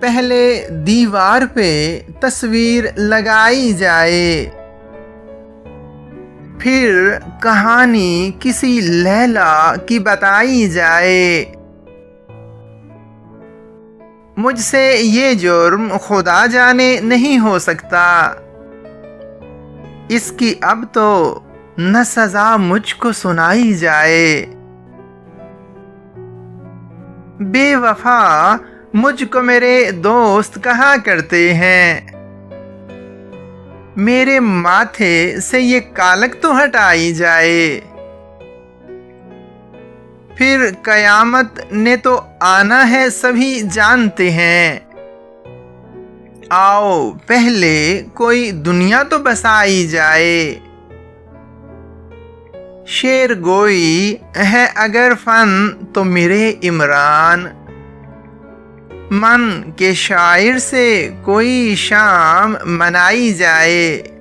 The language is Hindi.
पहले दीवार पे तस्वीर लगाई जाए, फिर कहानी किसी लैला की बताई जाए। मुझसे ये जुर्म खुदा जाने नहीं हो सकता, इसकी अब तो न सजा मुझको सुनाई जाए। बेवफा मुझको मेरे दोस्त कहा करते हैं, मेरे माथे से ये कालक तो हटाई जाए। फिर कयामत ने तो आना है सभी जानते हैं, आओ पहले कोई दुनिया तो बसाई जाए। शेर गोई है अगर फन तो मेरे इमरान, मन के शायर से कोई शाम मनाई जाए।